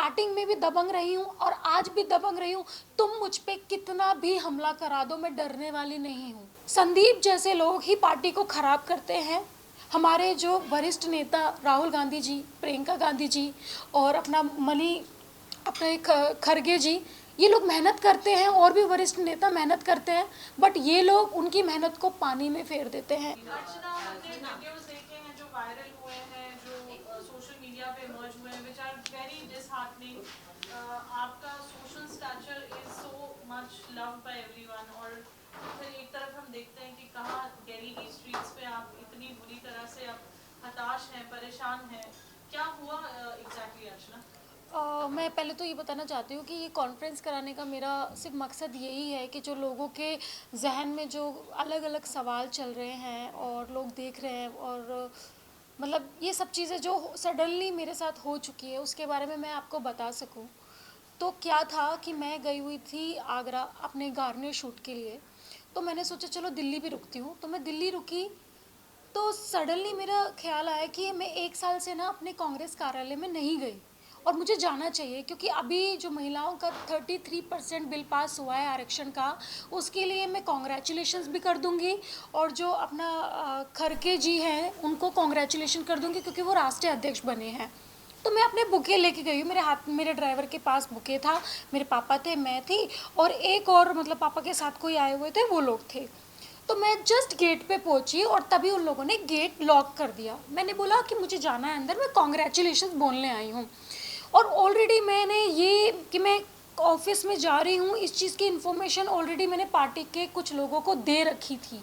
Starting में भी दबंग रही हूँ और आज भी दबंग रही हूँ। तुम मुझ पे कितना भी हमला करा दो, मैं डरने वाली नहीं हूँ। संदीप जैसे लोग ही पार्टी को खराब करते हैं। हमारे जो वरिष्ठ नेता राहुल गांधी जी, प्रियंका गांधी जी और अपने खरगे जी, ये लोग मेहनत करते हैं और भी वरिष्ठ नेता मेहनत करते हैं, बट ये लोग उनकी मेहनत को पानी में फेर देते हैं। अर्चना, हमने वीडियोस देखे हैं जो वायरल हुए हैं, जो सोशल मीडिया पे इमर्ज हुए हैं, व्हिच आर वेरी डिसहार्टनिंग। आपका social stature is so much loved by everyone, और फिर एक तरफ हम देखते हैं कि कहाँ दिल्ली की स्ट्रीट्स पे आप इतनी बुरी तरह से आप हताश हैं, परेशान हैं। क्या हुआ एग्जैक्टली अर्चना? मैं पहले तो ये बताना चाहती हूँ कि ये कॉन्फ्रेंस कराने का मेरा सिर्फ मकसद यही है कि जो लोगों के जहन में जो अलग अलग सवाल चल रहे हैं और लोग देख रहे हैं, और मतलब ये सब चीज़ें जो सडनली मेरे साथ हो चुकी है उसके बारे में मैं आपको बता सकूँ। तो क्या था कि मैं गई हुई थी आगरा अपने गार्नियर शूट के लिए। तो मैंने सोचा चलो दिल्ली भी रुकती हूँ, तो मैं दिल्ली रुकी। तो सडनली मेरा ख्याल आया कि मैं 1 साल से ना अपने कांग्रेस कार्यालय में नहीं गई और मुझे जाना चाहिए, क्योंकि अभी जो महिलाओं का 33% बिल पास हुआ है आरक्षण का, उसके लिए मैं कॉन्ग्रेचुलेशंस भी कर दूंगी और जो अपना खरके जी हैं उनको कॉन्ग्रेचुलेशन कर दूंगी क्योंकि वो राष्ट्रीय अध्यक्ष बने हैं। तो मैं अपने बुके लेके गई हूँ, मेरे ड्राइवर के पास बुके था, मेरे पापा थे, मैं थी और एक और मतलब पापा के साथ कोई आए हुए थे, वो लोग थे। तो मैं जस्ट गेट पे पहुंची और तभी उन लोगों ने गेट लॉक कर दिया। मैंने बोला कि मुझे जाना है अंदर, मैं कॉन्ग्रेचुलेशन बोलने आई हूँ। और ऑलरेडी मैंने ये कि मैं ऑफिस में जा रही हूँ, इस चीज़ की इन्फॉर्मेशन ऑलरेडी मैंने पार्टी के कुछ लोगों को दे रखी थी।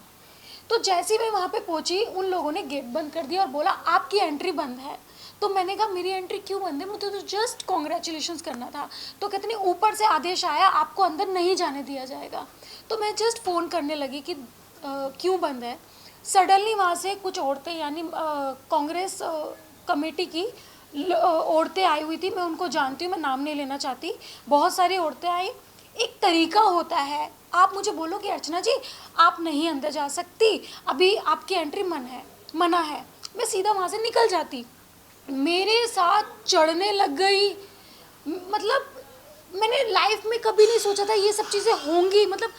तो जैसे ही मैं वहाँ पे पहुँची उन लोगों ने गेट बंद कर दिया और बोला आपकी एंट्री बंद है। तो मैंने कहा मेरी एंट्री क्यों बंद है, मुझे तो जस्ट कॉन्ग्रेचुलेशंस करना था। तो कहते नहीं, ऊपर से आदेश आया आपको अंदर नहीं जाने दिया जाएगा। तो मैं जस्ट फ़ोन करने लगी कि क्यों बंद है। सडनली वहाँ से कुछ औरतें, यानी कांग्रेस कमेटी की औरतें आई हुई थी, मैं उनको जानती हूँ, मैं नाम नहीं लेना चाहती, बहुत सारी औरतें आई। एक तरीका होता है, आप मुझे बोलो कि अर्चना जी आप नहीं अंदर जा सकती, अभी आपकी एंट्री मना है, मैं सीधा वहाँ से निकल जाती। मेरे साथ चढ़ने लग गई। मतलब मैंने लाइफ में कभी नहीं सोचा था ये सब चीज़ें होंगी। मतलब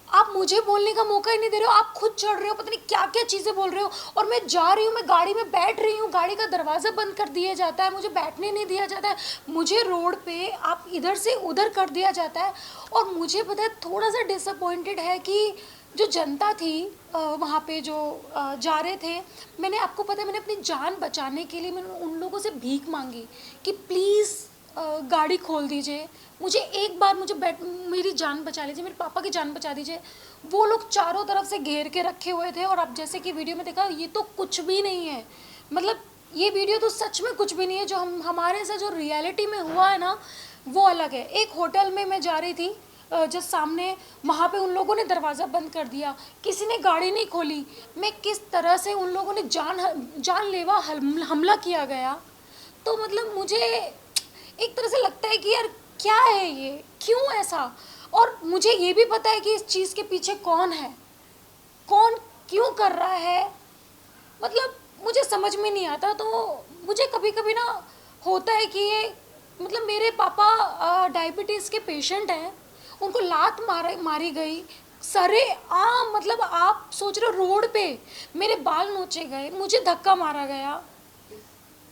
आप मुझे बोलने का मौका ही नहीं दे रहे हो, आप खुद चढ़ रहे हो, पता नहीं क्या क्या चीज़ें बोल रहे हो। और मैं जा रही हूँ, मैं गाड़ी में बैठ रही हूँ, गाड़ी का दरवाज़ा बंद कर दिया जाता है, मुझे बैठने नहीं दिया जाता है, मुझे रोड पे आप इधर से उधर कर दिया जाता है। और मुझे पता है थोड़ा सा डिसअपॉइंटेड है कि जो जनता थी वहाँ पे जो जा रहे थे, मैंने, आपको पता है मैंने अपनी जान बचाने के लिए मैंने उन लोगों से भीख मांगी कि प्लीज़ गाड़ी खोल दीजिए, मुझे एक बार मेरी जान बचा लीजिए, मेरे पापा की जान बचा दीजिए। वो लोग चारों तरफ से घेर के रखे हुए थे और अब जैसे कि वीडियो में देखा, ये तो कुछ भी नहीं है। मतलब ये वीडियो तो सच में कुछ भी नहीं है, जो हमारे साथ जो रियलिटी में हुआ है ना वो अलग है। एक होटल में मैं जा रही थी, जस्ट सामने, वहाँ पे उन लोगों ने दरवाज़ा बंद कर दिया, किसी ने गाड़ी नहीं खोली। मैं किस तरह से उन लोगों ने जानलेवा हमला किया गया। तो मतलब मुझे एक तरह से लगता है कि यार क्या है ये, क्यों ऐसा। और मुझे ये भी पता है कि इस चीज़ के पीछे कौन है, कौन क्यों कर रहा है, मतलब मुझे समझ में नहीं आता। तो मुझे कभी कभी ना होता है कि ये, मतलब मेरे पापा डायबिटीज़ के पेशेंट हैं, उनको लात मारी गई सरे आम, मतलब आप सोच रहे हो रोड पे मेरे बाल नोचे गए, मुझे धक्का मारा गया,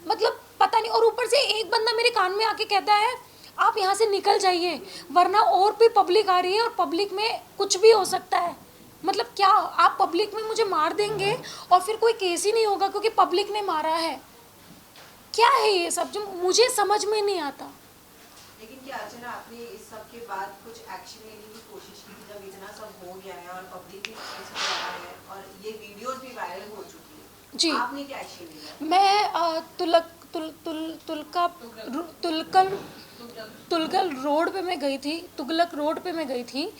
मतलब पता नहीं। और ऊपर से एक बंदा मेरे कान में आके कहता है आप यहाँ से निकल जाइए वरना और भी पब्लिक आ रही है और पब्लिक में कुछ भी हो सकता है। मतलब क्या आप पब्लिक में मुझे मार देंगे और फिर कोई केस ही नहीं होगा क्योंकि पब्लिक ने मारा है? क्या है ये सब जो मुझे समझ में नहीं आता। लेकिन क्या अर्चना, आपने इस सब के बाद कुछ एक्शन लेने की कोशिश की थी जब इतना सब हो गया है और पब्लिक भी इस पर आ है और ये वीडियोस भी वायरल हो चुकी है, जी, आपने क्या एक्शन लिया? मैं तुलक तुल तुल तुलका तुलकल तुलगल रोड पे मैं गई थी, तुगलक रोड पे मैं गई थी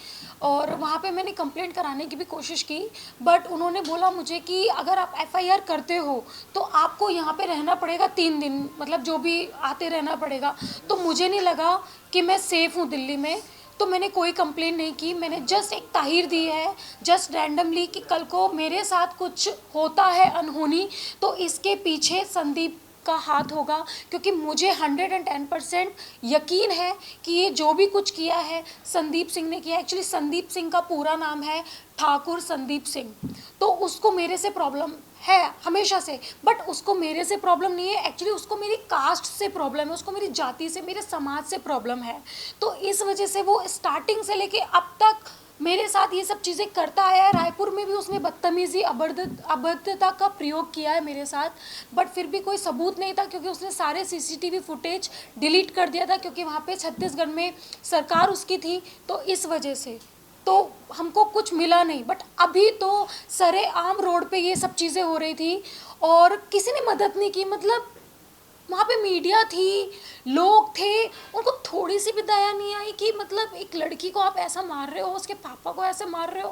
और वहाँ पे मैंने कंप्लेंट कराने की भी कोशिश की, बट उन्होंने बोला मुझे कि अगर आप एफआईआर करते हो तो आपको यहाँ पे रहना पड़ेगा 3 दिन, मतलब जो भी आते रहना पड़ेगा। तो मुझे नहीं लगा कि मैं सेफ़ हूँ दिल्ली में, तो मैंने कोई कंप्लेंट नहीं की। मैंने जस्ट एक ताहीर दी है, जस्ट रैंडमली, कि कल को मेरे साथ कुछ होता है अनहोनी तो इसके पीछे संदीप का हाथ होगा, क्योंकि मुझे 110% यकीन है कि ये जो भी कुछ किया है संदीप सिंह ने किया। एक्चुअली संदीप सिंह का पूरा नाम है ठाकुर संदीप सिंह, तो उसको मेरे से प्रॉब्लम है हमेशा से, बट उसको मेरे से प्रॉब्लम नहीं है, एक्चुअली उसको मेरी कास्ट से प्रॉब्लम है, उसको मेरी जाति से, मेरे समाज से प्रॉब्लम है। तो इस वजह से वो स्टार्टिंग से लेके अब तक मेरे साथ ये सब चीज़ें करता आया है। रायपुर में भी उसने बदतमीज़ी, अभद्रता का प्रयोग किया है मेरे साथ, बट फिर भी कोई सबूत नहीं था, क्योंकि उसने सारे सीसीटीवी फुटेज डिलीट कर दिया था, क्योंकि वहाँ पे छत्तीसगढ़ में सरकार उसकी थी, तो इस वजह से तो हमको कुछ मिला नहीं। बट अभी तो सरेआम रोड पे ये सब चीज़ें हो रही थी और किसी ने मदद नहीं की। मतलब वहाँ पे मीडिया थी, लोग थे, उनको थोड़ी सी भी दया नहीं आई कि मतलब एक लड़की को आप ऐसा मार रहे हो, उसके पापा को ऐसे मार रहे हो।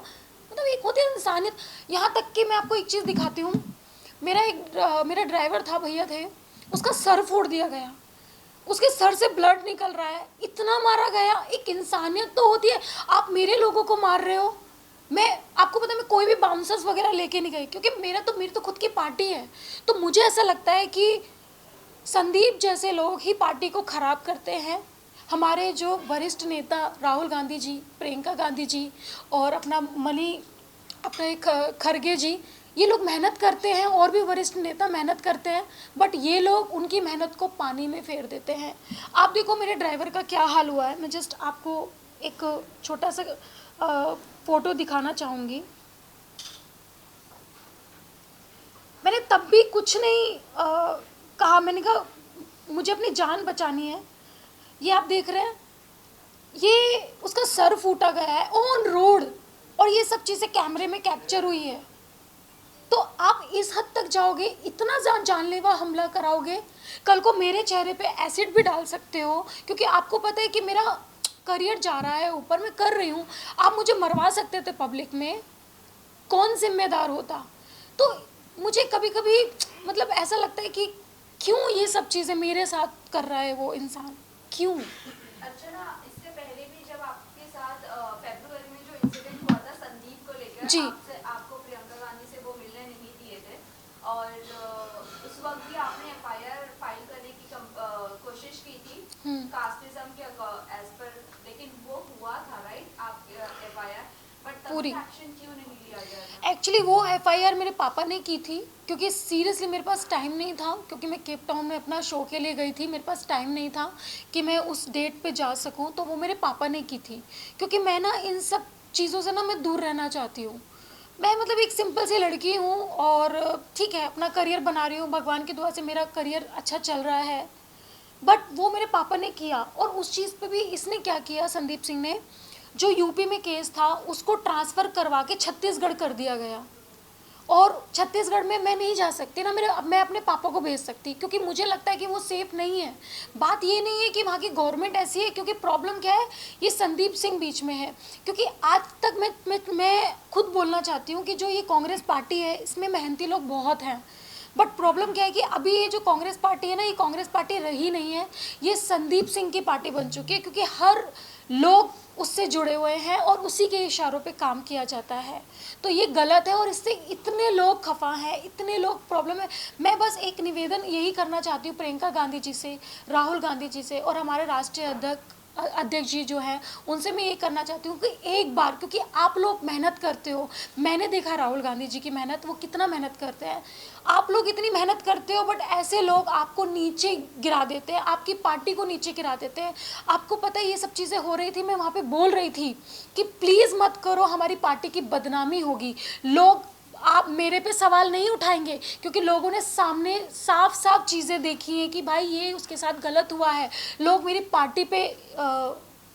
मतलब एक होती है इंसानियत। यहाँ तक कि मैं आपको एक चीज़ दिखाती हूँ, मेरा ड्राइवर था, भैया थे, उसका सर फोड़ दिया गया, उसके सर से ब्लड निकल रहा है, इतना मारा गया। एक इंसानियत तो होती है, आप मेरे लोगों को मार रहे हो। मैं आपको पता है, मैं कोई भी बाउंसर्स वगैरह लेके नहीं गई, क्योंकि मेरी तो खुद की पार्टी है। तो मुझे ऐसा लगता है कि संदीप जैसे लोग ही पार्टी को ख़राब करते हैं। हमारे जो वरिष्ठ नेता राहुल गांधी जी, प्रियंका गांधी जी और अपना एक खरगे जी, ये लोग मेहनत करते हैं, और भी वरिष्ठ नेता मेहनत करते हैं, बट ये लोग उनकी मेहनत को पानी में फेर देते हैं। आप देखो मेरे ड्राइवर का क्या हाल हुआ है। मैं जस्ट आपको एक छोटा सा फ़ोटो दिखाना चाहूँगी। मैंने तब भी कुछ नहीं कहा, मैंने कहा मुझे अपनी जान बचानी है। ये आप देख रहे हैं, ये उसका सर फूटा गया है ऑन रोड, और ये सब चीज़ें कैमरे में कैप्चर हुई है। तो आप इस हद तक जाओगे, इतना जानलेवा हमला कराओगे। कल को मेरे चेहरे पे एसिड भी डाल सकते हो, क्योंकि आपको पता है कि मेरा करियर जा रहा है ऊपर, मैं कर रही हूँ। आप मुझे मरवा सकते थे पब्लिक में, कौन जिम्मेदार होता। तो मुझे कभी कभी मतलब ऐसा लगता है कि क्यों ये सब चीज़ें मेरे साथ कर रहा है वो इंसान, क्यों। अच्छा ना, इससे पहले भी जब आपके साथ फरवरी में जो इंसिडेंट हुआ था संदीप को लेकर, जी, आपको प्रियंका गांधी से वो मिलने नहीं दिए थे, और उस वक्त भी आपने एफआईआर फाइल करने की कोशिश की थी कास्टिज्म के एज पर, लेकिन वो हुआ था राइट, आप एफआईआर, बट तब एक्शन क्यों नहीं लिया गया था? एक्चुअली वो एफआईआर मेरे पापा ने की थी, क्योंकि सीरियसली मेरे पास टाइम नहीं था, क्योंकि मैं केप टाउन में अपना शो के लिए गई थी, मेरे पास टाइम नहीं था कि मैं उस डेट पे जा सकूं। तो वो मेरे पापा ने की थी, क्योंकि मैं ना इन सब चीज़ों से ना मैं दूर रहना चाहती हूँ। मैं मतलब एक सिंपल सी लड़की हूँ, और ठीक है अपना करियर बना रही हूँ, भगवान की दुआ से मेरा करियर अच्छा चल रहा है, बट वो मेरे पापा ने किया। और उस चीज़ पे भी इसने क्या किया, संदीप सिंह ने, जो यूपी में केस था उसको ट्रांसफ़र करवा के छत्तीसगढ़ कर दिया गया। और छत्तीसगढ़ में मैं नहीं जा सकती ना, मैं अपने पापा को भेज सकती, क्योंकि मुझे लगता है कि वो सेफ़ नहीं है। बात ये नहीं है कि वहाँ की गवर्नमेंट ऐसी है, क्योंकि प्रॉब्लम क्या है, ये संदीप सिंह बीच में है। क्योंकि आज तक मैं खुद बोलना चाहती हूँ कि जो ये कांग्रेस पार्टी है, इसमें मेहनती लोग बहुत हैं, बट प्रॉब्लम क्या है कि अभी ये जो कांग्रेस पार्टी है ना, ये कांग्रेस पार्टी रही नहीं है, ये संदीप सिंह की पार्टी बन चुकी है, क्योंकि हर लोग उससे जुड़े हुए हैं और उसी के इशारों पे काम किया जाता है। तो ये गलत है, और इससे इतने लोग खफा हैं, इतने लोग प्रॉब्लम है। मैं बस एक निवेदन यही करना चाहती हूँ प्रियंका गांधी जी से, राहुल गांधी जी से, और हमारे राष्ट्रीय अध्यक्ष जी जो हैं, उनसे मैं ये करना चाहती हूँ कि एक बार, क्योंकि आप लोग मेहनत करते हो, मैंने देखा राहुल गांधी जी की मेहनत, वो कितना मेहनत करते हैं। आप लोग इतनी मेहनत करते हो, बट ऐसे लोग आपको नीचे गिरा देते हैं, आपकी पार्टी को नीचे गिरा देते हैं। आपको पता है ये सब चीज़ें हो रही थी, मैं वहाँ पे बोल रही थी कि प्लीज़ मत करो, हमारी पार्टी की बदनामी होगी। लोग आप मेरे पे सवाल नहीं उठाएंगे, क्योंकि लोगों ने सामने साफ साफ चीज़ें देखी हैं कि भाई ये उसके साथ गलत हुआ है। लोग मेरी पार्टी पे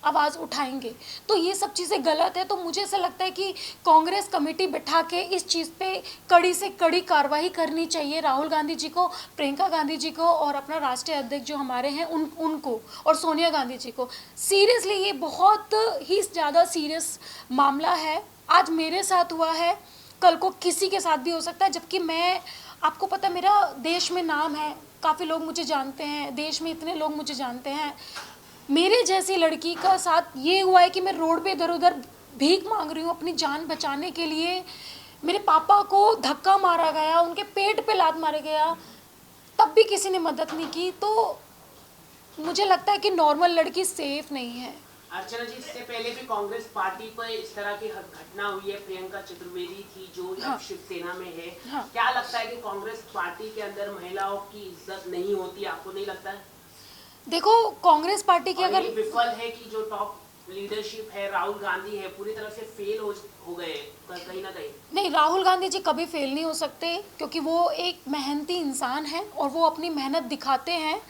आवाज़ उठाएंगे, तो ये सब चीज़ें गलत है। तो मुझे ऐसा लगता है कि कांग्रेस कमेटी बिठा के इस चीज़ पे कड़ी से कड़ी कार्रवाई करनी चाहिए, राहुल गांधी जी को, प्रियंका गांधी जी को, और अपना राष्ट्रीय अध्यक्ष जो हमारे हैं उनको, और सोनिया गांधी जी को। सीरियसली ये बहुत ही ज़्यादा सीरियस मामला है। आज मेरे साथ हुआ है, कल को किसी के साथ भी हो सकता है। जबकि मैं, आपको पता, मेरा देश में नाम है, काफ़ी लोग मुझे जानते हैं, देश में इतने लोग मुझे जानते हैं। मेरे जैसी लड़की का साथ ये हुआ है कि मैं रोड पे इधर उधर भीख मांग रही हूँ अपनी जान बचाने के लिए। मेरे पापा को धक्का मारा गया, उनके पेट पे लात मारा गया। तब भी किसी ने मदद नहीं की, तो मुझे लगता है कि नॉर्मल लड़की सेफ नहीं है। अर्चना जी, इससे पहले भी कांग्रेस पार्टी पर इस तरह की घटना हुई है। प्रियंका चतुर्वेदी थी जो अब शिवसेना में है। क्या लगता है कि कांग्रेस पार्टी के अंदर महिलाओं की इज्जत नहीं होती, आपको नहीं लगता है? देखो, कांग्रेस पार्टी की अगर विफल है कि जो टॉप लीडरशिप है, राहुल गांधी है, पूरी तरह से फेल हो गए कहीं ना कहीं। नहीं, राहुल गांधी जी कभी फेल नहीं हो सकते, क्योंकि वो एक मेहनती इंसान है और वो अपनी मेहनत दिखाते हैं।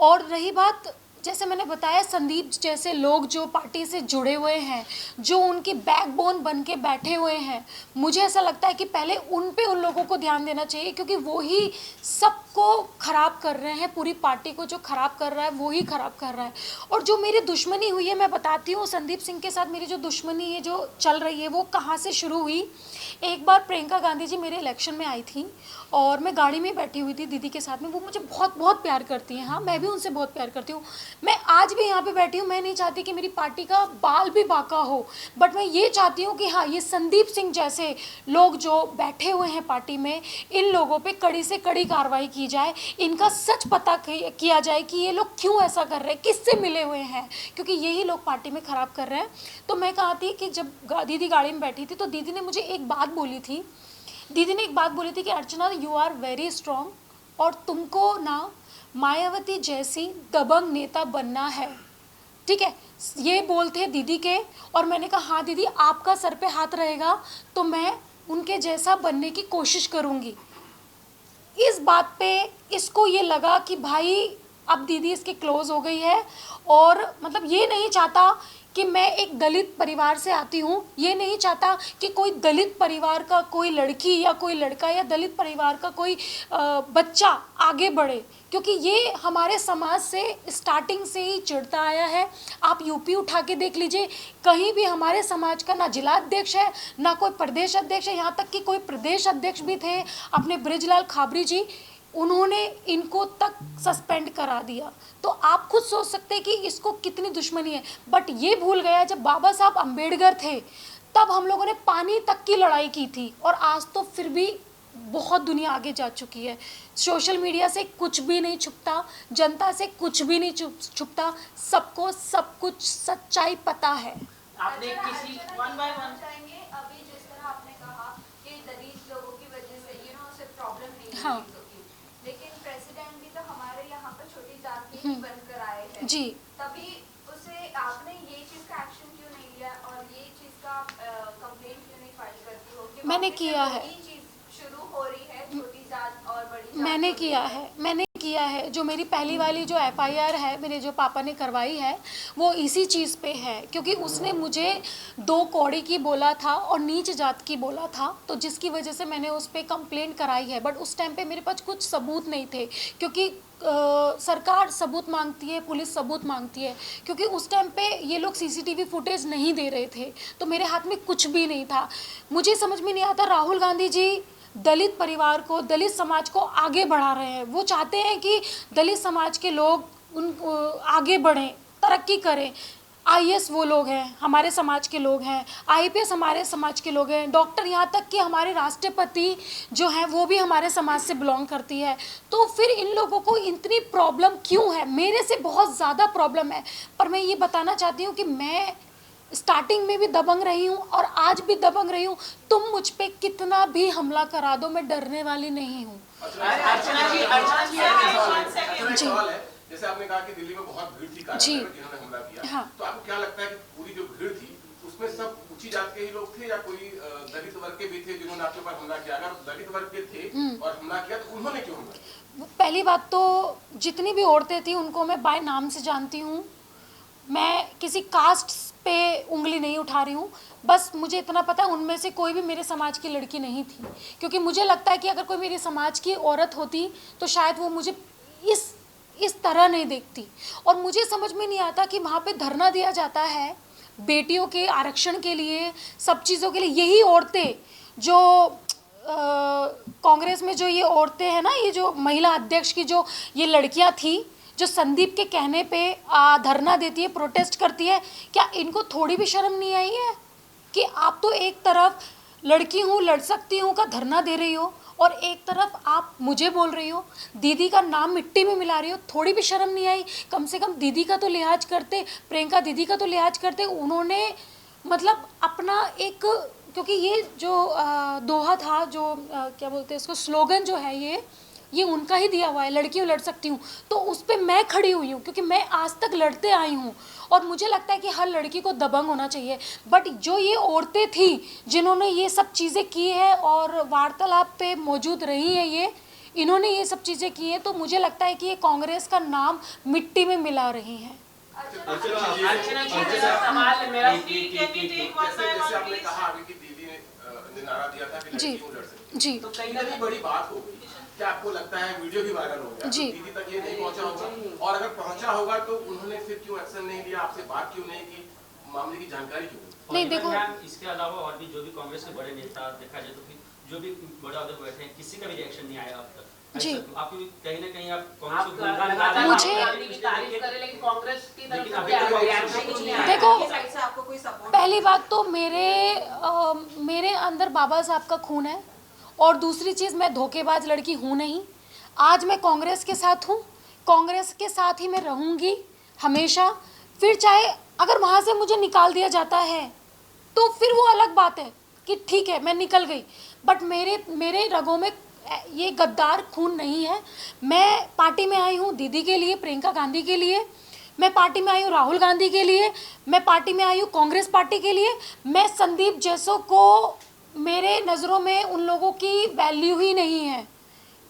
और रही बात, जैसे मैंने बताया, संदीप जैसे लोग जो पार्टी से जुड़े हुए हैं, जो उनकी बैकबोन बन के बैठे हुए हैं, मुझे ऐसा लगता है कि पहले उन लोगों को ध्यान देना चाहिए, क्योंकि वो ही सबको ख़राब कर रहे हैं। पूरी पार्टी को जो ख़राब कर रहा है वो ही ख़राब कर रहा है। और जो मेरी दुश्मनी हुई है, मैं बताती हूँ, संदीप सिंह के साथ मेरी जो दुश्मनी है जो चल रही है वो कहाँ से शुरू हुई। एक बार प्रियंका गांधी जी मेरे इलेक्शन में आई थी और मैं गाड़ी में बैठी हुई थी दीदी के साथ में। वो मुझे बहुत बहुत प्यार करती हैं, हाँ, मैं भी उनसे बहुत प्यार करती हूँ। मैं आज भी यहाँ पे बैठी हूँ, मैं नहीं चाहती कि मेरी पार्टी का बाल भी बाका हो, बट मैं ये चाहती हूँ कि हाँ, ये संदीप सिंह जैसे लोग जो बैठे हुए हैं पार्टी में, इन लोगों पे कड़ी से कड़ी कार्रवाई की जाए, इनका सच पता किया जाए कि ये लोग क्यों ऐसा कर रहे हैं, किससे मिले हुए हैं, क्योंकि यही लोग पार्टी में ख़राब कर रहे हैं। तो मैं कहा थी कि जब दीदी गाड़ी में बैठी थी तो दीदी ने मुझे एक बात बोली थी। दीदी ने एक बात बोली थी कि अर्चना, यू आर वेरी स्ट्रॉन्ग, और तुमको ना मायावती जैसी दबंग नेता बनना है, ठीक है। ये बोलते दीदी के, और मैंने कहा हाँ दीदी, आपका सर पे हाथ रहेगा तो मैं उनके जैसा बनने की कोशिश करूँगी। इस बात पे इसको ये लगा कि भाई अब दीदी इसके क्लोज हो गई है, और मतलब ये नहीं चाहता कि मैं एक दलित परिवार से आती हूँ, ये नहीं चाहता कि कोई दलित परिवार का कोई लड़की या कोई लड़का या दलित परिवार का कोई बच्चा आगे बढ़े, क्योंकि ये हमारे समाज से स्टार्टिंग से ही चिढ़ता आया है। आप यूपी उठा के देख लीजिए, कहीं भी हमारे समाज का ना जिला अध्यक्ष है, ना कोई प्रदेश अध्यक्ष है, यहाँ तक कि कोई प्रदेश अध्यक्ष भी थे अपने बृजलाल खाबरी जी, उन्होंने इनको तक सस्पेंड करा दिया। तो आप खुद सोच सकते हैं कि इसको कितनी दुश्मनी है। बट ये भूल गया, जब बाबा साहब अम्बेडकर थे तब हम लोगों ने पानी तक की लड़ाई की थी, और आज तो फिर भी बहुत दुनिया आगे जा चुकी है। सोशल मीडिया से कुछ भी नहीं छुपता, जनता से कुछ भी नहीं छुपता, सबको सब कुछ सच्चाई पता है। आपने किसी वन बाय वन चाहेंगे, अभी जिस तरह आपने कहा कि दलित लोगों की वजह से सिर्फ प्रॉब्लम नहीं है, हाँ। लेकिन प्रेसिडेंट भी तो हमारे यहाँ पर छोटी जात के ही बनकर आए हैं जी। तभी उसे आपने ये चीज का एक्शन क्यों नहीं लिया और ये चीज का कंप्लेंट क्यों नहीं फाइल करती हो कि मैंने किया है, ये चीज शुरू हो रही है, छोटी जात और बड़ी जात मैंने किया है। जो मेरी पहली वाली जो FIR है, मेरे जो पापा ने करवाई है, वो इसी चीज़ पे है, क्योंकि उसने मुझे 2 कौड़ी की बोला था और नीच जात की बोला था, तो जिसकी वजह से मैंने उस पर कंप्लेंट कराई है। बट उस टाइम पे मेरे पास कुछ सबूत नहीं थे, क्योंकि सरकार सबूत मांगती है, पुलिस सबूत मांगती है, क्योंकि उस टाइम पे ये लोग CCTV फुटेज नहीं दे रहे थे, तो मेरे हाथ में कुछ भी नहीं था। मुझे समझ में नहीं आता, राहुल गांधी जी दलित परिवार को, दलित समाज को आगे बढ़ा रहे हैं। वो चाहते हैं कि दलित समाज के लोग आगे बढ़ें, तरक्की करें। IAS वो लोग हैं, हमारे समाज के लोग हैं, IPS हमारे समाज के लोग हैं, डॉक्टर, यहाँ तक कि हमारे राष्ट्रपति जो हैं वो भी हमारे समाज से बिलोंग करती है। तो फिर इन लोगों को इतनी प्रॉब्लम क्यों है? मेरे से बहुत ज़्यादा प्रॉब्लम है। पर मैं ये बताना चाहती हूँ कि मैं स्टार्टिंग में भी दबंग रही हूँ और आज भी दबंग रही हूँ। तुम मुझ पे कितना भी हमला करा दो, मैं डरने वाली नहीं हूँ। अर्चना जी, जी। जैसे आपने कहा कि दिल्ली में बहुत भीड़ थी कार्यालय में जिन्होंने हमला किया, हाँ। तो आपको क्या लगता है कि पूरी जो भीड़ थी उसमें सब ऊंची जात के ही लोग थे या कोई दलित वर्ग के भी थे जिन्होंने आपके ऊपर हमला किया? अगर दलित वर्ग के थे और हमला किया तो उन्होंने क्यों हमला किया? पहली बात तो जितनी भी औरतें थी उनको मैं बाय नाम से जानती हूँ। मैं किसी कास्ट पे उंगली नहीं उठा रही हूँ, बस मुझे इतना पता है उनमें से कोई भी मेरे समाज की लड़की नहीं थी, क्योंकि मुझे लगता है कि अगर कोई मेरे समाज की औरत होती तो शायद वो मुझे इस तरह नहीं देखती। और मुझे समझ में नहीं आता कि वहाँ पे धरना दिया जाता है बेटियों के आरक्षण के लिए, सब चीज़ों के लिए। यही औरतें जो कांग्रेस में जो ये औरतें हैं ना, ये जो महिला अध्यक्ष की जो ये लड़कियाँ थी जो संदीप के कहने पे धरना देती है, प्रोटेस्ट करती है, क्या इनको थोड़ी भी शर्म नहीं आई है कि आप तो एक तरफ लड़की हूँ, लड़ सकती हूँ का धरना दे रही हो, और एक तरफ आप मुझे बोल रही हो, दीदी का नाम मिट्टी में मिला रही हो। थोड़ी भी शर्म नहीं आई? कम से कम दीदी का तो लिहाज करते, प्रियंका दीदी का तो लिहाज करते। उन्होंने मतलब अपना एक, क्योंकि ये जो दोहा था, जो क्या बोलते हैं इसको, स्लोगन जो है, ये उनका ही दिया हुआ है, लड़कियों लड़ सकती हूँ, तो उस पर मैं खड़ी हुई हूँ क्योंकि मैं आज तक लड़ते आई हूँ और मुझे लगता है कि हर लड़की को दबंग होना चाहिए। बट जो ये औरतें थी जिन्होंने ये सब चीज़ें की है और वार्तालाप पे मौजूद रही हैं, इन्होंने ये सब चीज़ें की हैं, तो मुझे लगता है कि ये कांग्रेस का नाम मिट्टी में मिला रही हैं। अर्चना जी का सवाल मेरा, जैसे आपने कहा अभी कि दीदी ने नारा दिया था कि जी लड़कियां लड़ सकती हैं, जी तो कहीं ना कहीं बड़ी बात हो गई। क्या आपको लगता है वीडियो भी वायरल हो गया, जी। तो दीदी तक ये नहीं पहुंचा होगा, और अगर पहुंचा होगा तो उन्होंने फिर क्यों एक्शन नहीं लिया, आपसे बात क्यों नहीं की, मामले की जानकारी क्यों नहीं? नहीं, देखो, इसके अलावा और भी जो भी कांग्रेस के बड़े नेता देखा जाए तो जो भी बड़े अहदे पर बैठे हैं, किसी का भी रिएक्शन नहीं आया अब तक। जी। आपको कहीं ना कहीं आप कांग्रेस को आप गुणगान गा रहे हैं, मुझे- आप अपनी तारीफ करें, लेकिन कांग्रेस की तरफ लेकिन से अभी क्या तक रिएक्शन कुछ नहीं आया। देखो, आपकी साइड से आपको कोई सपोर्ट? पहली बात तो मेरे अंदर बाबा साहब का खून है, और दूसरी चीज़, मैं धोखेबाज लड़की हूँ नहीं। आज मैं कांग्रेस के साथ हूँ, कांग्रेस के साथ ही मैं रहूँगी हमेशा। फिर चाहे अगर वहाँ से मुझे निकाल दिया जाता है तो फिर वो अलग बात है कि ठीक है मैं निकल गई, बट मेरे रगों में ये गद्दार खून नहीं है। मैं पार्टी में आई हूँ दीदी के लिए, प्रियंका गांधी के लिए, मैं पार्टी में आई हूँ राहुल गांधी के लिए, मैं पार्टी में आई हूँ कांग्रेस पार्टी के लिए। मैं संदीप जैसों को, मेरे नज़रों में उन लोगों की वैल्यू ही नहीं है,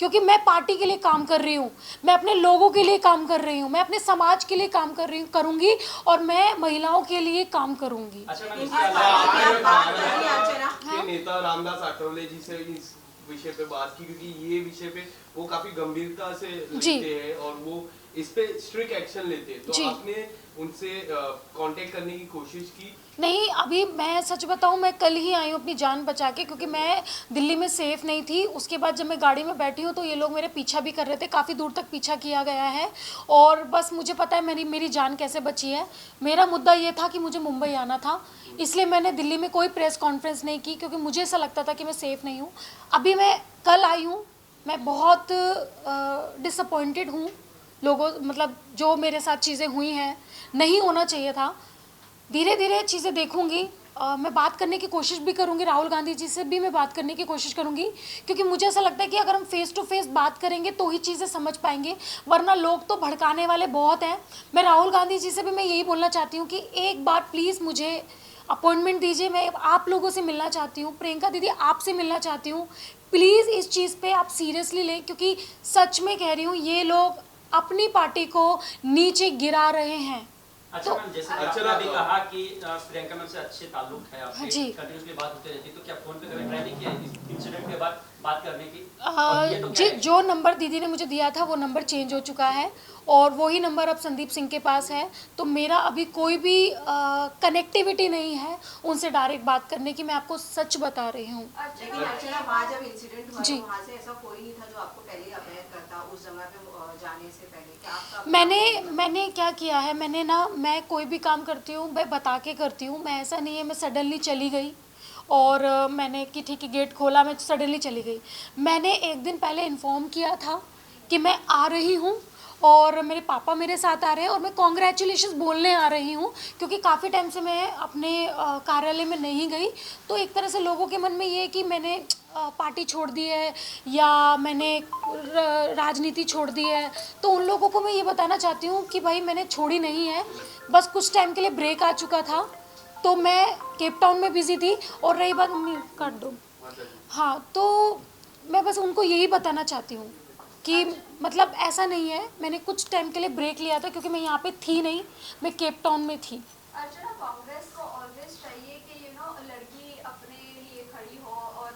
क्योंकि मैं पार्टी के लिए काम कर रही हूँ, मैं अपने लोगों के लिए काम कर रही हूँ, मैं अपने समाज के लिए काम कर रही हूँ, करूँगी, और मैं महिलाओं के लिए काम करूँगी। अच्छा मैम, इस इसके बात की आप बात अलावा करिए अर्चना। के नेता रामदास आठवले जी से इस विषय पे बात की, क्योंकि ये विषय पे वो काफी गंभीरता से लेते हैं और वो इस पे स्ट्रिक्ट एक्शन लेते हैं, तो आपने उनसे कांटेक्ट करने की कोशिश की? नहीं, अभी मैं सच बताऊं, मैं कल ही आई हूँ अपनी जान बचा के, क्योंकि मैं दिल्ली में सेफ़ नहीं थी। उसके बाद जब मैं गाड़ी में बैठी हूँ तो ये लोग मेरे पीछा भी कर रहे थे, काफ़ी दूर तक पीछा किया गया है, और बस मुझे पता है मेरी जान कैसे बची है। मेरा मुद्दा ये था कि मुझे मुंबई आना था, इसलिए मैंने दिल्ली में कोई प्रेस कॉन्फ्रेंस नहीं की, क्योंकि मुझे ऐसा लगता था कि मैं सेफ़ नहीं हूँ। अभी मैं कल आई हूँ, मैं बहुत डिसअपॉइंटेड हूँ लोगों, मतलब जो मेरे साथ चीज़ें हुई हैं, नहीं होना चाहिए था। धीरे धीरे चीज़ें देखूंगी, मैं बात करने की कोशिश भी करूंगी, राहुल गांधी जी से भी मैं बात करने की कोशिश करूंगी, क्योंकि मुझे ऐसा लगता है कि अगर हम फेस टू फेस बात करेंगे तो ही चीज़ें समझ पाएंगे, वरना लोग तो भड़काने वाले बहुत हैं। मैं राहुल गांधी जी से भी मैं यही बोलना चाहती हूँ कि एक बार प्लीज़ मुझे अपॉइंटमेंट दीजिए, मैं आप लोगों से मिलना चाहती हूँ, प्रियंका दीदी आपसे मिलना चाहती हूँ। प्लीज़ इस चीज़ पर आप सीरियसली लें, क्योंकि सच में कह रही हूँ, ये लोग अपनी पार्टी को नीचे गिरा रहे हैं। अच्छा मैम, जैसे आपने अभी कहा कि प्रियंका मैम से अच्छे ताल्लुक है आपके, जी। कंटिन्यूसली बात होती रहती है, तो क्या फोन पे कभी ट्राई नहीं किया इस इंसिडेंट के बाद बात करने की? और ये तो क्या है? जो नंबर दीदी ने मुझे दिया था वो नंबर चेंज हो चुका है, और वही नंबर अब संदीप सिंह के पास है, तो मेरा अभी कोई भी कनेक्टिविटी नहीं है उनसे डायरेक्ट बात करने की, मैं आपको सच बता रही हूँ। लेकिन अर्चना, वहाँ जब इंसिडेंट हुआ जी। तो वहाँ से ऐसा कोई नहीं था जो आपको पहले अवेयर करता उस जगह पे जाने से पहले? क्या आपका मैंने क्या किया है, मैं कोई भी काम करती हूँ मैं बता के करती हूँ। मैं ऐसा नहीं है मैं सडनली चली गई और मैंने कि ठीक है गेट खोला, मैं सडनली चली गई। मैंने एक दिन पहले इन्फॉर्म किया था कि मैं आ रही हूँ और मेरे पापा मेरे साथ आ रहे हैं और मैं कॉन्ग्रेचुलेशंस बोलने आ रही हूँ, क्योंकि काफ़ी टाइम से मैं अपने कार्यालय में नहीं गई। तो एक तरह से लोगों के मन में ये है कि मैंने पार्टी छोड़ दी है या मैंने राजनीति छोड़ दी है, तो उन लोगों को मैं ये बताना चाहती हूँ कि भाई मैंने छोड़ी नहीं है, बस कुछ टाइम के लिए ब्रेक आ चुका था, तो मैं केप टाउन में बिजी थी। और रही बात, मम्मी काट दो, हाँ, तो मैं बस उनको यही बताना चाहती हूँ कि मतलब ऐसा नहीं है, मैंने कुछ टाइम के लिए ब्रेक लिया था क्योंकि मैं यहाँ पे थी नहीं, मैं केप टाउन में थी। अर्चना, कांग्रेस को ऑलवेज चाहिए कि लड़की अपने लिए खड़ी हो और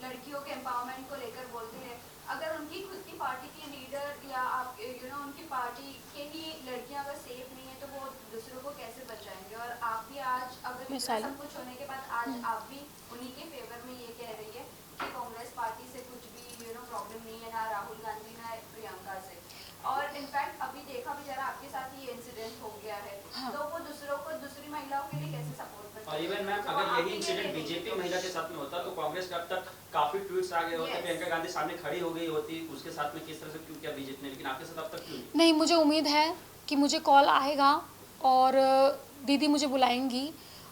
लड़कियों के एम्पावरमेंट को लेकर बोलते हैं। अगर उनकी खुद की पार्टी के लीडर या आप उनकी पार्टी के ही लड़कियां अगर सेफ नहीं है तो वो दूसरों को कैसे बचाएंगे? और आप भी आज अगर सब कुछ होने के बाद आज आप भी उन्हीं के फेवर में ये कह रही है कि कांग्रेस पार्टी से कुछ भी प्रॉब्लम नहीं है, ना राहुल गांधी ना प्रियंका से। और इनफैक्ट अभी देखा भी जरा आपके साथ ये इंसिडेंट हो गया है, तो वो दूसरों को, दूसरी महिलाओं के लिए कैसे सपोर्ट करते हैं? इवन मैम अगर यही इंसिडेंट बीजेपी महिला के साथ में होता तो कांग्रेस के अब तक काफी ट्वीट्स आ गए होते, प्रियंका गांधी सामने खड़ी हो गई होती, उसके साथ में किस तरह से क्यों किया बीजेपी ने, लेकिन आपके साथ अब तक क्यों नहीं, मुझे उम्मीद है कि मुझे कॉल आएगा और दीदी मुझे बुलाएंगी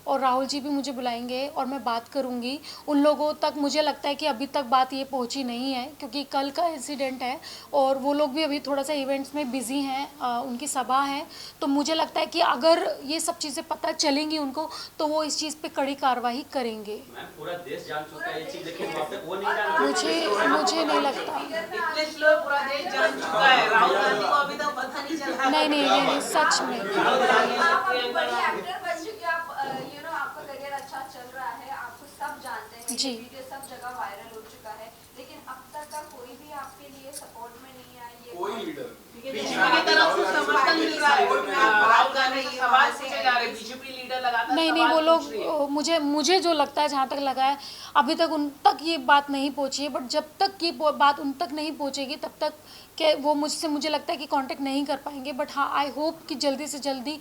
और राहुल जी भी मुझे बुलाएंगे और मैं बात करूंगी उन लोगों तक। मुझे लगता है कि अभी तक बात ये पहुंची नहीं है क्योंकि कल का इंसिडेंट है और वो लोग भी अभी थोड़ा सा इवेंट्स में बिजी हैं, उनकी सभा है। तो मुझे लगता है कि अगर ये सब चीज़ें पता चलेंगी उनको तो वो इस चीज़ पे कड़ी कार्रवाई करेंगे। मैम पूरा देश जान चुका है ये चीज, लेकिन वहाँ पे वो नहीं जानते। मुझे नहीं लगता। इतने स्लो पूरा देश जान चुका है, राहुल गांधी को अभी तक पता नहीं चला। नहीं, सच में। आप बड़ी एक्टर बन चुके, आप आपका करियर अच्छा चल रहा है, आपको सब जानते हैं, जी। वीडियो सब जगह वायरल हो चुका है, लेकिन अब तक का कोई भी आपके लिए सपोर्ट में नहीं आया। ये कोई लीडर बीजेपी की तरफ से समर्थन मिल रहा है, राहुल गांधी से सवाल पूछे जा रहे हैं, बीजेपी लीडर लगातार नहीं, वो लोग मुझे जो लगता है, जहाँ तक लगा है अभी तक उन तक ये बात नहीं पहुँची है, बट जब तक ये बात उन तक नहीं पहुँचेगी तब तक कि वो मुझे लगता है कि कांटेक्ट नहीं कर पाएंगे। बट हाँ, आई होप कि जल्दी से जल्दी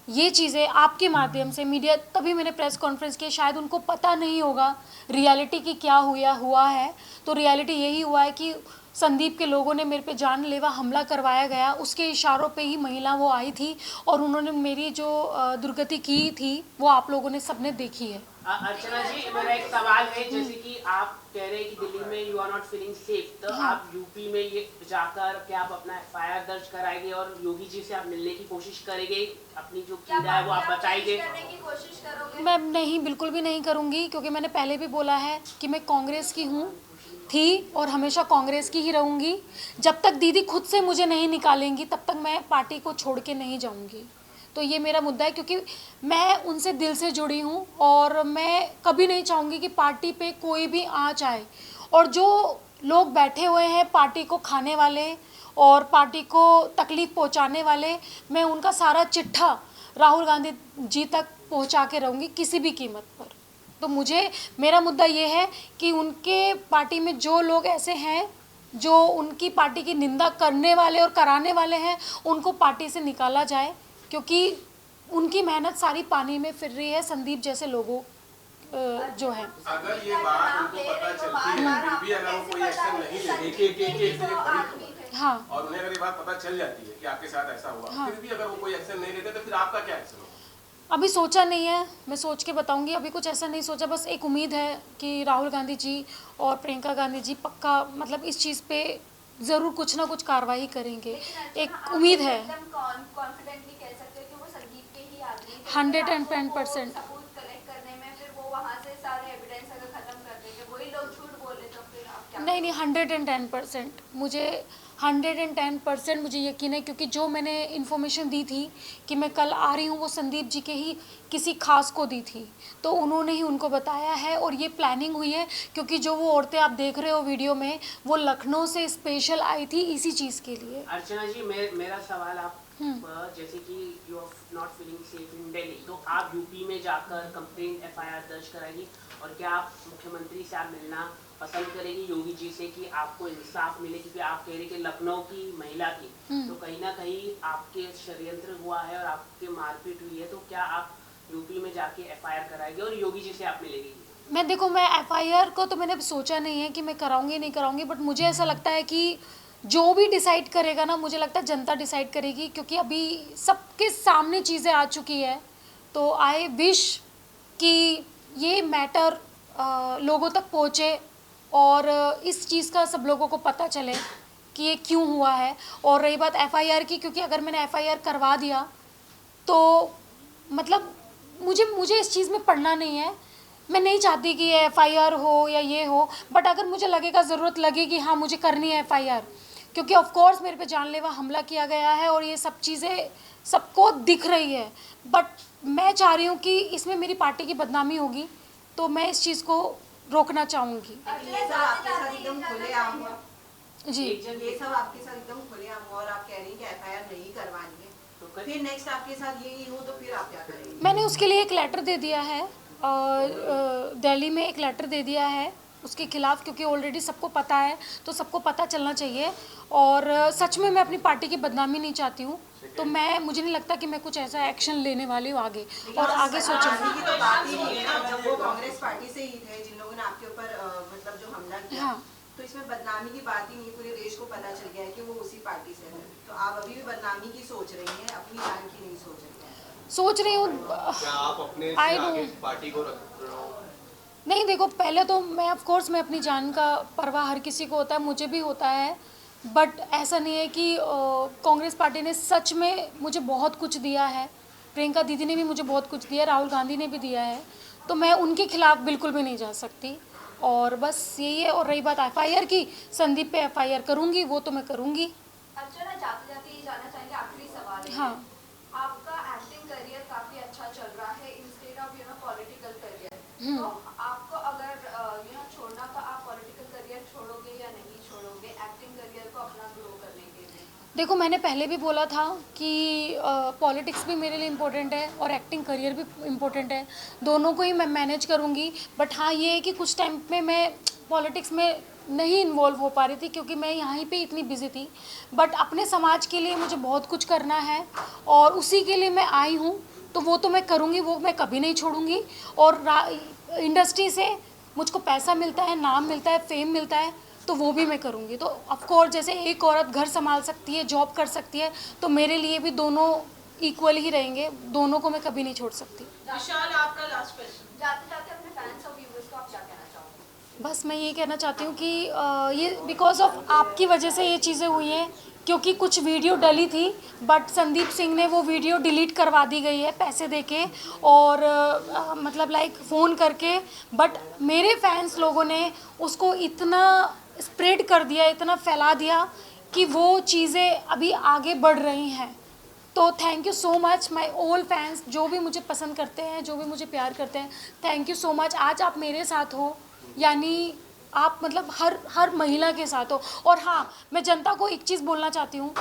ये चीज़ें आपके माध्यम से मीडिया, तभी मैंने प्रेस कॉन्फ्रेंस की, शायद उनको पता नहीं होगा रियलिटी की क्या हुआ है। तो रियलिटी यही हुआ है कि संदीप के लोगों ने मेरे पे जानलेवा हमला करवाया गया, उसके इशारों पे ही महिला वो आई थी और उन्होंने मेरी जो दुर्गति की थी वो आप लोगों ने सबने देखी है। अर्चना जी, मेरा एक सवाल है, जैसे कि आप कह रहे हैं कि दिल्ली में you are not feeling safe, तो आप यूपी में ये जाकर क्या आप अपना एफआईआर दर्ज कराएंगे और योगी जी से आप मिलने की कोशिश करेंगे, अपनी जो पीड़ा है वो आप बताएंगे? मैं नहीं, बिल्कुल भी नहीं करूँगी, क्योंकि मैंने पहले भी बोला है कि मैं कांग्रेस की थी और हमेशा कांग्रेस की ही रहूँगी। जब तक दीदी खुद से मुझे नहीं निकालेंगी तब तक मैं पार्टी को छोड़ के नहीं जाऊँगी। तो ये मेरा मुद्दा है, क्योंकि मैं उनसे दिल से जुड़ी हूँ और मैं कभी नहीं चाहूँगी कि पार्टी पे कोई भी आँच आए। और जो लोग बैठे हुए हैं पार्टी को खाने वाले और पार्टी को तकलीफ़ पहुँचाने वाले, मैं उनका सारा चिट्ठा राहुल गांधी जी तक पहुँचा के रहूँगी किसी भी कीमत पर। तो मेरा मुद्दा ये है कि उनके पार्टी में जो लोग ऐसे हैं जो उनकी पार्टी की निंदा करने वाले और कराने वाले हैं, उनको पार्टी से निकाला जाए, क्योंकि उनकी मेहनत सारी पानी में फिर रही है, संदीप जैसे लोगों जो है। अगर ये बात उनको पता चलती है फिर भी अगर वो कोई एक्शन नहीं लेते, हाँ, और उन्हें अगर ये बात पता चल जाती है कि आपके साथ ऐसा हुआ, हाँ, फिर भी अगर वो कोई एक्शन नहीं लेते तो फिर आपका क्या एक्शन होगा? अभी सोचा नहीं है, मैं सोच के बताऊंगी। अभी कुछ ऐसा नहीं सोचा, बस एक उम्मीद है कि राहुल गांधी जी और प्रियंका गांधी जी पक्का मतलब इस चीज़ पे ज़रूर कुछ ना कुछ कार्रवाई करेंगे, एक उम्मीद है। 110% नहीं, 110% मुझे 110% मुझे यकीन है, क्योंकि जो मैंने इन्फॉर्मेशन दी थी कि मैं कल आ रही हूँ वो संदीप जी के ही किसी खास को दी थी, तो उन्होंने ही उनको बताया है और ये प्लानिंग हुई है, क्योंकि जो वो औरतें आप देख रहे हो वीडियो में वो लखनऊ से स्पेशल आई थी इसी चीज़ के लिए। अर्चना जी, मेरा सवाल आप जैसे कि you are not feeling safe in Delhi, तो आप यूपी में जाकर कंप्लेंट एफआईआर दर्ज कराएंगी और क्या आप मुख्यमंत्री से आप मिलना पसंद करेगी योगी जी से कि आपको इंसाफ मिले, क्योंकि आप कह रहे कि लखनऊ की महिला थी तो कहीं ना कहीं आपके षड्यंत्र हुआ है और आपके मारपीट हुई है, तो क्या आप यूपी में जाके एफआईआर कराएंगे और योगी जी से आप मिलेगी? मैं एफआईआर को तो मैंने सोचा नहीं है कि मैं कराऊंगी नहीं कराऊंगी, बट मुझे ऐसा लगता है कि जो भी डिसाइड करेगा ना, मुझे लगता है जनता डिसाइड करेगी, क्योंकि अभी सबके सामने चीज़ें आ चुकी है। तो आई विश कि ये मैटर लोगों तक पहुँचे और इस चीज़ का सब लोगों को पता चले कि ये क्यों हुआ है। और रही बात एफआईआर की, क्योंकि अगर मैंने एफआईआर करवा दिया तो मतलब मुझे इस चीज़ में पढ़ना नहीं है, मैं नहीं चाहती कि ये एफआईआर हो या ये हो, बट अगर मुझे लगेगा, ज़रूरत लगेगी, हाँ मुझे करनी है एफआईआर, क्योंकि ऑफ कोर्स मेरे पे जानलेवा हमला किया गया है और ये सब चीज़ें सबको दिख रही है, बट मैं चाह रही हूँ कि इसमें मेरी पार्टी की बदनामी होगी, तो मैं इस चीज़ को रोकना चाहूँगी। ये सब आपके साथ एकदम खुलेआम हुआ जी, ये सब आपके साथ एकदम खुलेआम हुआ और आप कह रही हैं कि एफआईआर नहीं करवानी है, तो फिर नेक्स्ट आपके साथ यही हो तो फिर आप क्या करेंगे? मैंने उसके लिए एक लेटर दे दिया है, दिल्ली में एक लेटर दे दिया है उसके खिलाफ, क्योंकि ऑलरेडी सबको पता है, तो सबको पता चलना चाहिए। और सच में मैं अपनी पार्टी की बदनामी नहीं चाहती हूँ, तो मुझे नहीं लगता कि मैं कुछ ऐसा एक्शन लेने वाली हूँ आगे, और आगे बदनामी सोचूंगी। की तो बात ही नहीं है ना, जब वो कांग्रेस पार्टी से ही थे जिन लोगों ने आपके ऊपर मतलब जो हमला किया, हाँ। तो इसमें बदनामी की बात ही नहीं, पूरे देश को पता चल गया है कि वो उसी पार्टी से है। तो आप अभी भी बदनामी की सोच रही हैं, अपनी जान की नहीं सोच रही हैं। सोच रही हूँ। क्या आप अपने I से आगे don't- पार्टी को रख रहे हो? नहीं, देखो, पहले तो मैं ऑफ कोर्स मैं अपनी जान का परवाह हर किसी को होता है, मुझे भी होता है, बट ऐसा नहीं है कि कांग्रेस पार्टी ने सच में मुझे बहुत कुछ दिया है। प्रियंका दीदी ने भी मुझे बहुत कुछ दिया है, राहुल गांधी ने भी दिया है, तो मैं उनके खिलाफ बिल्कुल भी नहीं जा सकती। और बस यही है। और रही बात FIR की, संदीप पे FIR करूँगी, वो तो मैं करूँगी। अर्चना, जाते जाते ये जानना चाहेंगे, आखिरी सवाल है। हाँ। आपका एक्टिंग करियर काफी अच्छा चल रहा है इंस्टेड ऑफ पॉलिटिकल करियर, तो आपको अगर छोड़ना, तो आप पॉलिटिकल करियर छोड़ोगे या नहीं छोड़ोगे एक्टिंग करियर को अपना ग्रो करने के लिए? देखो, मैंने पहले भी बोला था कि पॉलिटिक्स भी मेरे लिए इम्पोर्टेंट है और एक्टिंग करियर भी इम्पोर्टेंट है, दोनों को ही मैं मैनेज करूँगी। बट हाँ, ये है कि कुछ टाइम पे मैं पॉलिटिक्स में नहीं इन्वॉल्व हो पा रही थी क्योंकि मैं यहाँ पे इतनी बिजी थी। बट अपने समाज के लिए मुझे बहुत कुछ करना है और उसी के लिए मैं आई हूँ, तो वो तो मैं करूँगी, वो मैं कभी नहीं छोड़ूंगी। और इंडस्ट्री से मुझको पैसा मिलता है, नाम मिलता है, फेम मिलता है, तो वो भी मैं करूँगी। तो ऑफकोर्स जैसे एक औरत घर संभाल सकती है, जॉब कर सकती है, तो मेरे लिए भी दोनों इक्वल ही रहेंगे, दोनों को मैं कभी नहीं छोड़ सकती। विशाल, आपका लास्ट क्वेश्चन। जाते जाते अपने फैंस और व्यूअर्स को आप क्या कहना चाहोगे? बस मैं ये कहना चाहती हूँ कि ये बिकॉज ऑफ आपकी वजह से ये चीज़ें हुई हैं, क्योंकि कुछ वीडियो डली थी, बट संदीप सिंह ने वो वीडियो डिलीट करवा दी गई है पैसे देके और मतलब लाइक फ़ोन करके। बट मेरे फैंस लोगों ने उसको इतना स्प्रेड कर दिया, इतना फैला दिया कि वो चीज़ें अभी आगे बढ़ रही हैं। तो thank you so much my all fans, जो भी मुझे पसंद करते हैं, जो भी मुझे प्यार करते हैं, थैंक यू सो मच। आज आप मेरे साथ हो, यानी आप मतलब हर महिला के साथ हो। और हाँ, मैं जनता को एक चीज़ बोलना चाहती हूँ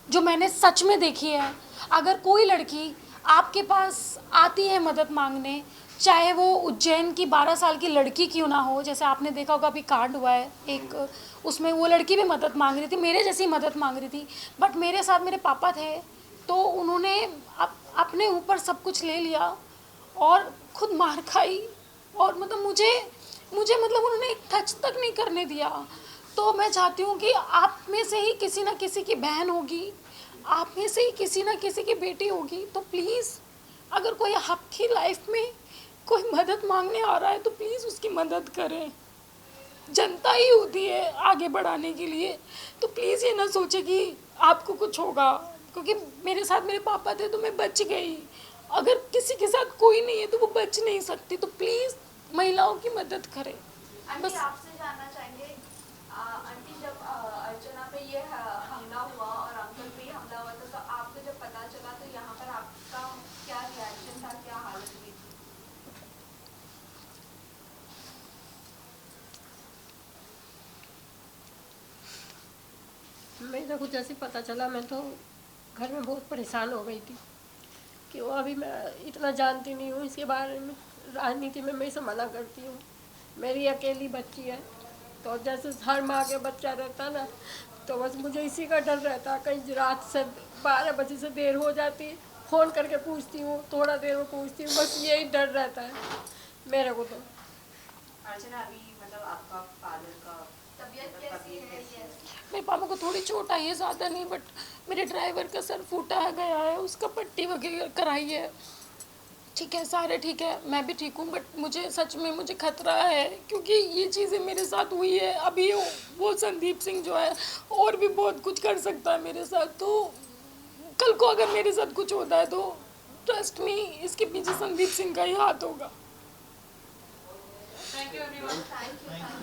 जो मैंने सच में देखी है। अगर कोई लड़की आपके पास आती है मदद मांगने, चाहे वो उज्जैन की 12 साल की लड़की क्यों ना हो, जैसे आपने देखा होगा अभी कांड हुआ है एक, उसमें वो लड़की भी मदद मांग रही थी, मेरे जैसी मदद मांग रही थी, बट मेरे साथ मेरे पापा थे, तो उन्होंने अपने ऊपर सब कुछ ले लिया और खुद मार खाई। और मतलब मुझे मतलब उन्होंने एक टच तक नहीं करने दिया। तो मैं चाहती हूँ कि आप में से ही किसी ना किसी की बहन होगी, आप में से ही किसी ना किसी की बेटी होगी, तो प्लीज़ अगर कोई आपकी लाइफ में कोई मदद मांगने आ रहा है तो प्लीज़ उसकी मदद करें। जनता ही होती है आगे बढ़ाने के लिए, तो प्लीज़ ये ना सोचे कि आपको कुछ होगा, क्योंकि मेरे साथ मेरे पापा थे तो मैं बच गई। अगर किसी के साथ कोई नहीं है तो वो बच नहीं सकती। तो प्लीज़ महिलाओं की मदद करें। आंटी, आपसे जानना चाहेंगे, आंटी, जब अर्चना पे ये हमला हुआ और अंकल पे हमला हुआ था, तो आपको जब पता चला तो यहाँ पर आपका क्या रिएक्शन था, क्या हालत हुई थी? मेरे को जैसे पता चला, मैं तो घर में बहुत परेशान हो गई थी कि वो अभी मैं इतना जानती नहीं हूँ इसके बारे में। राजनीति में मैं इसे मना करती हूँ। मेरी अकेली बच्ची है, तो जैसे हर माँ के बच्चा रहता ना, तो बस मुझे इसी का डर रहता। कहीं रात से 12 बजे से देर हो जाती, फ़ोन करके पूछती हूँ, थोड़ा देर में पूछती हूँ, बस यही डर रहता है मेरे को। तो अर्चना, अभी मतलब आपका फादर का तबीयत कैसी है? मेरे पापा को थोड़ी चोट आई है, ज़्यादा नहीं, बट मेरे ड्राइवर का सर फूटा गया है, उसका पट्टी वगैरह कराई है। ठीक है, सारे ठीक है, मैं भी ठीक हूँ, बट मुझे सच में मुझे खतरा है क्योंकि ये चीज़ें मेरे साथ हुई है। अभी वो संदीप सिंह जो है और भी बहुत कुछ कर सकता है मेरे साथ, तो कल को अगर मेरे साथ कुछ होता है तो ट्रस्ट मी, इसके पीछे संदीप सिंह का ही हाथ होगा। Thank you everyone. Thank you.